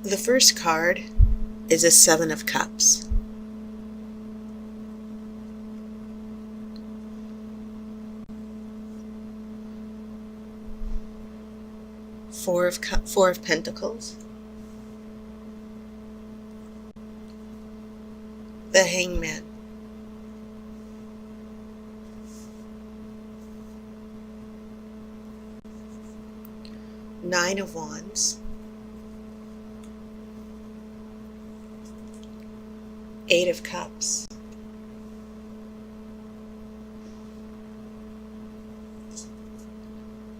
The first card is a Seven of Cups. Four of Pentacles. The Hangman. Nine of Wands. Eight of Cups.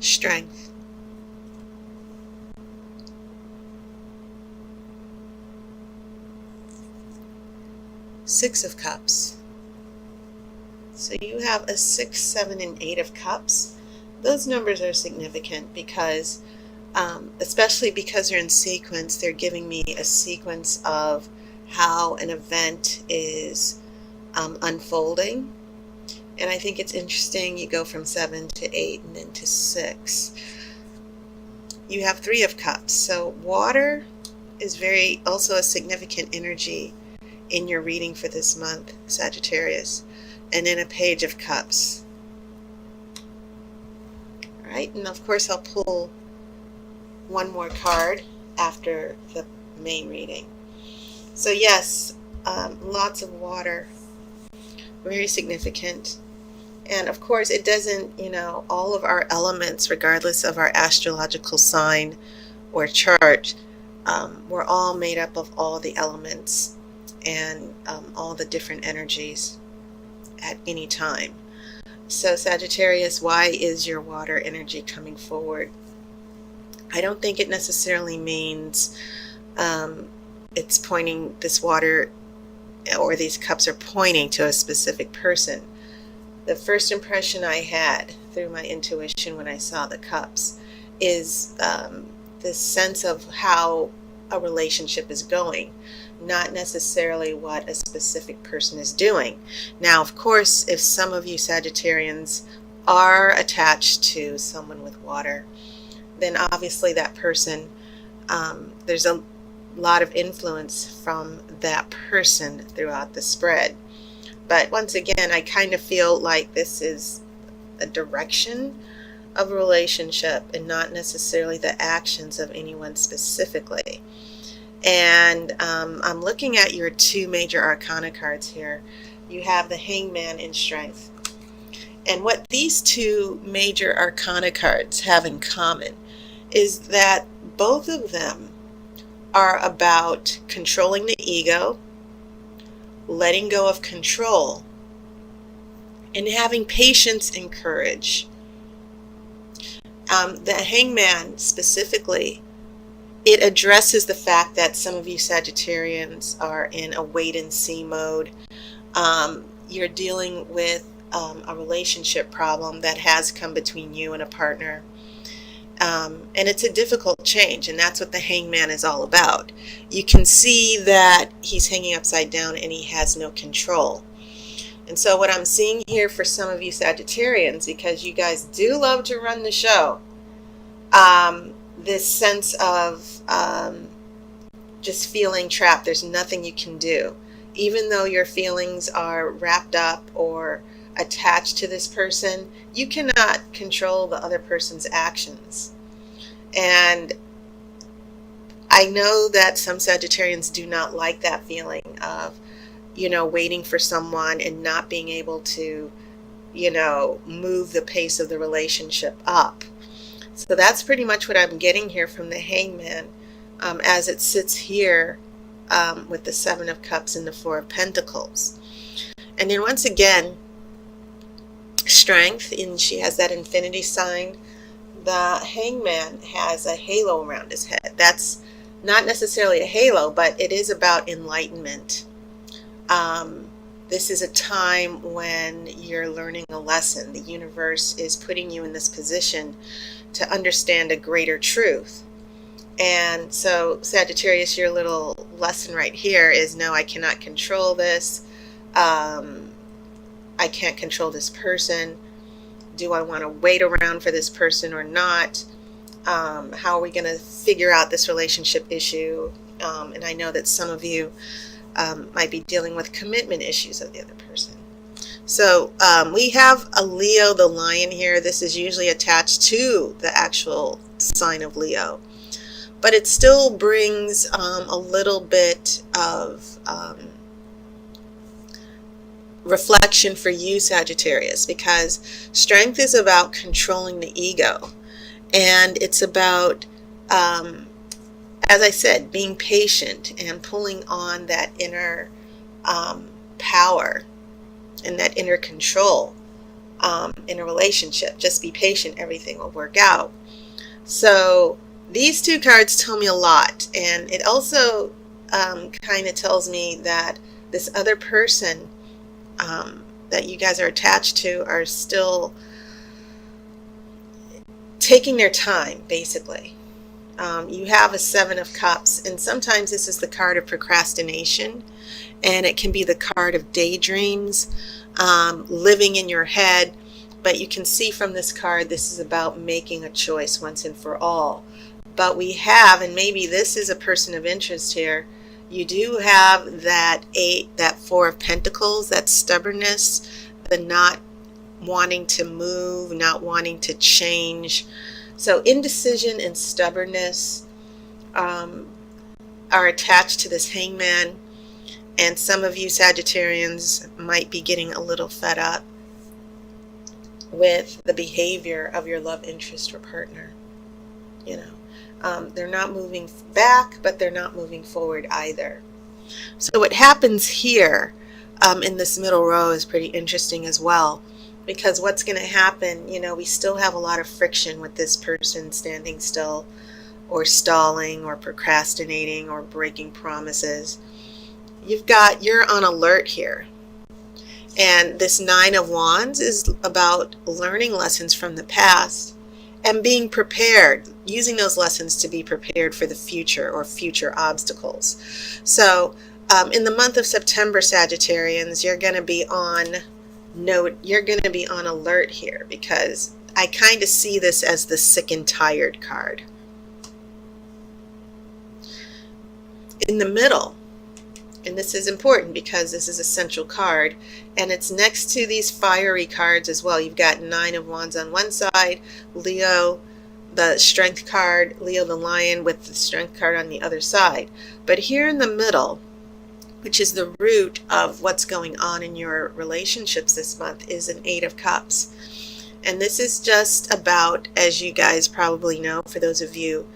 Strength. Six of Cups. So you have a 6, 7, and 8 of Cups. Those numbers are significant because, especially because they're in sequence, they're giving me a sequence of how an event is unfolding. And I think it's interesting, you go from 7 to 8 and then to 6. You have 3 of Cups. So water is also a significant energy in your reading for this month, Sagittarius. And then a Page of Cups. All right, and of course I'll pull one more card after the main reading. So yes, lots of water, very significant. And of course it doesn't, all of our elements, regardless of our astrological sign or chart, we're all made up of all the elements and all the different energies at any time. So Sagittarius, why is your water energy coming forward? I don't think it necessarily means it's pointing, this water or these cups are pointing to a specific person. The first impression I had through my intuition when I saw the cups is this sense of how a relationship is going, not necessarily what a specific person is doing. Now, of course, if some of you Sagittarians are attached to someone with water, then obviously that person, there's a lot of influence from that person throughout the spread. But once again, I kind of feel like this is a direction of a relationship and not necessarily the actions of anyone specifically. And I'm looking at your 2 major arcana cards here. You have the Hangman and Strength. And what these 2 major arcana cards have in common is that both of them are about controlling the ego, letting go of control, and having patience and courage. The Hangman specifically, it addresses the fact that some of you Sagittarians are in a wait-and-see mode. You're dealing with a relationship problem that has come between you and a partner. And it's a difficult change, and that's what the Hangman is all about. You can see that he's hanging upside down and he has no control. And so what I'm seeing here for some of you Sagittarians, because you guys do love to run the show, this sense of just feeling trapped. There's nothing you can do. Even though your feelings are wrapped up or attached to this person, you cannot control the other person's actions. And I know that some Sagittarians do not like that feeling of, waiting for someone and not being able to, move the pace of the relationship up. So that's pretty much what I'm getting here from the Hangman as it sits here with the 7 of Cups and the 4 of Pentacles. And then once again, Strength, and she has that infinity sign. The Hangman has a halo around his head. That's not necessarily a halo, but it is about enlightenment. This is a time when you're learning a lesson. The universe is putting you in this position to understand a greater truth. And so Sagittarius, your little lesson right here is, no, I cannot control this. I can't control this person. Do I want to wait around for this person or not? How are we going to figure out this relationship issue? And I know that some of you might be dealing with commitment issues of the other person. So we have a Leo the lion here. This is usually attached to the actual sign of Leo, but it still brings a little bit of reflection for you, Sagittarius, because strength is about controlling the ego, and it's about as I said, being patient and pulling on that inner power and that inner control in a relationship. Just be patient, everything will work out. So these two cards tell me a lot, and it also kind of tells me that this other person that you guys are attached to are still taking their time, basically. You have a Seven of Cups, and sometimes this is the card of procrastination, and it can be the card of daydreams, living in your head. But you can see from this card, this is about making a choice once and for all. But we have, and maybe this is a person of interest here, you do have that Four of Pentacles, that stubbornness, the not wanting to move, not wanting to change. So indecision and stubbornness are attached to this Hangman, and some of you Sagittarians might be getting a little fed up with the behavior of your love interest or partner. You know, they're not moving back, but they're not moving forward either. So what happens here in this middle row is pretty interesting as well. Because what's going to happen, you know, we still have a lot of friction with this person standing still or stalling or procrastinating or breaking promises. You're on alert here. And this Nine of Wands is about learning lessons from the past and being prepared, using those lessons to be prepared for the future or future obstacles. So in the month of September, Sagittarians, you're going to be on alert here, because I kind of see this as the sick and tired card. In the middle, and this is important because this is a central card, and it's next to these fiery cards as well. You've got Nine of Wands on one side, Leo, the strength card, Leo the lion with the strength card on the other side. But here in the middle, which is the root of what's going on in your relationships this month, is an Eight of Cups. And this is just about, as you guys probably know, for those of you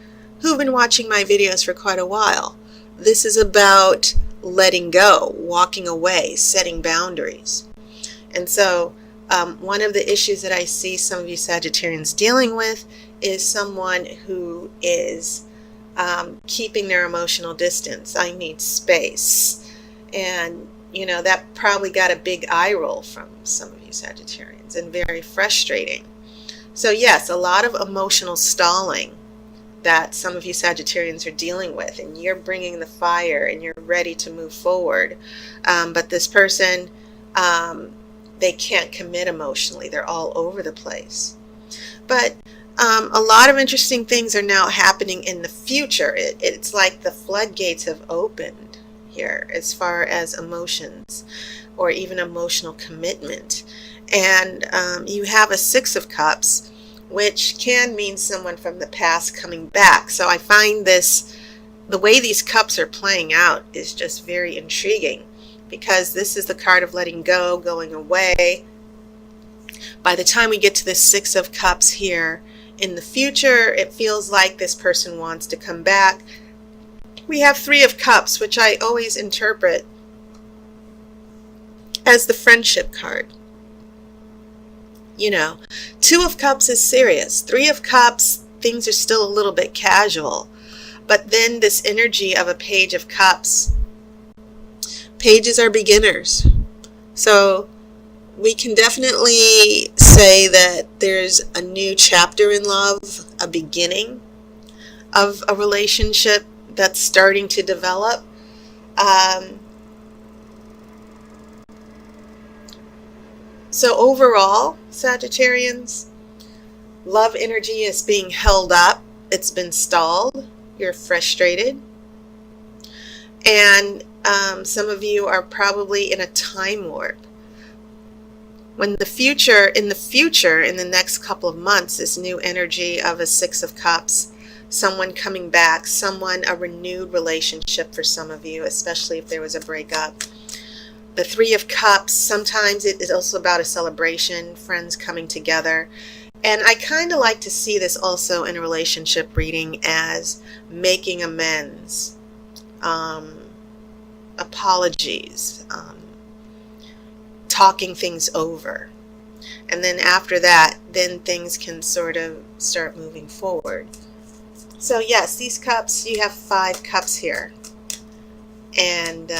who've been watching my videos for quite a while, this is about letting go, walking away, setting boundaries. And so one of the issues that I see some of you Sagittarians dealing with is someone who is keeping their emotional distance. I need space. And, you know, that probably got a big eye roll from some of you Sagittarians, and very frustrating. So yes, a lot of emotional stalling that some of you Sagittarians are dealing with, and you're bringing the fire and you're ready to move forward. But this person, they can't commit emotionally. They're all over the place. But a lot of interesting things are now happening in the future. It's like the floodgates have opened here as far as emotions or even emotional commitment. And you have a Six of Cups, which can mean someone from the past coming back. So I find the way these cups are playing out is just very intriguing, because this is the card of letting go, going away. By the time we get to this Six of Cups here in the future, it feels like this person wants to come back. We have Three of Cups, which I always interpret as the friendship card. You know, Two of Cups is serious. Three of Cups, things are still a little bit casual. But then this energy of a Page of Cups, pages are beginners. So we can definitely say that there's a new chapter in love, a beginning of a relationship that's starting to develop. So overall, Sagittarians, love energy is being held up. It's been stalled. You're frustrated. And some of you are probably in a time warp. In the future, in the next couple of months, this new energy of a Six of Cups, someone coming back, a renewed relationship for some of you, especially if there was a breakup. The Three of Cups, sometimes it is also about a celebration, friends coming together. And I kind of like to see this also in a relationship reading as making amends, apologies, talking things over. And then after that, then things can sort of start moving forward. So yes, these cups, you have 5 cups here. And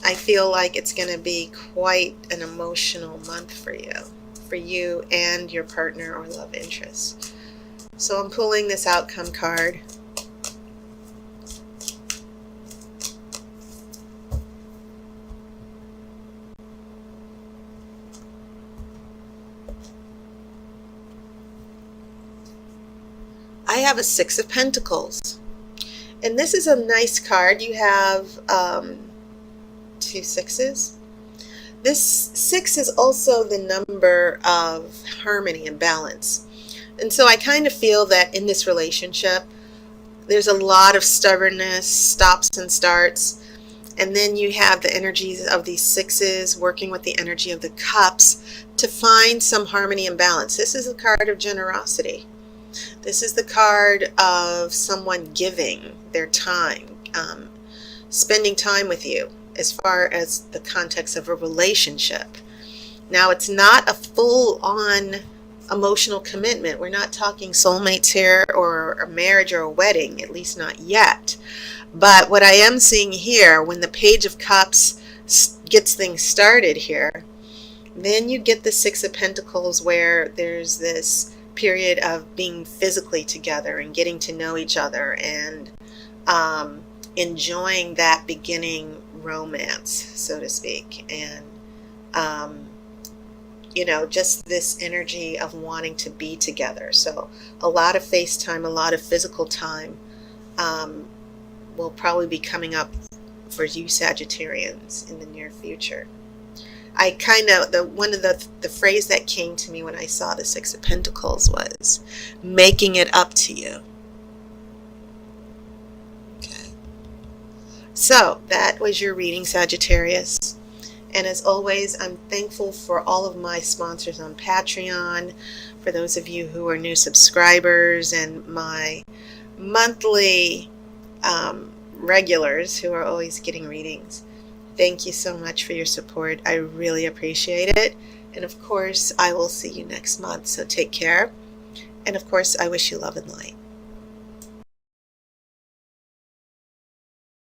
I feel like it's going to be quite an emotional month for you and your partner or love interest. So I'm pulling this outcome card. I have a Six of Pentacles, and this is a nice card. You have 2 sixes. This 6 is also the number of harmony and balance, and so I kind of feel that in this relationship there's a lot of stubbornness, stops and starts, and then you have the energies of these 6s working with the energy of the cups to find some harmony and balance. This is a card of generosity. This is the card of someone giving their time, spending time with you as far as the context of a relationship. Now, it's not a full-on emotional commitment. We're not talking soulmates here or a marriage or a wedding, at least not yet. But what I am seeing here, when the Page of Cups gets things started here, then you get the Six of Pentacles where there's this period of being physically together and getting to know each other and enjoying that beginning romance, so to speak, and you know, just this energy of wanting to be together. So a lot of face time, a lot of physical time will probably be coming up for you Sagittarians in the near future. I kind of, one of the phrase that came to me when I saw the Six of Pentacles was making it up to you. Okay. So that was your reading, Sagittarius. And as always, I'm thankful for all of my sponsors on Patreon, for those of you who are new subscribers, and my monthly regulars who are always getting readings. Thank you so much for your support. I really appreciate it. And of course, I will see you next month. So take care. And of course, I wish you love and light.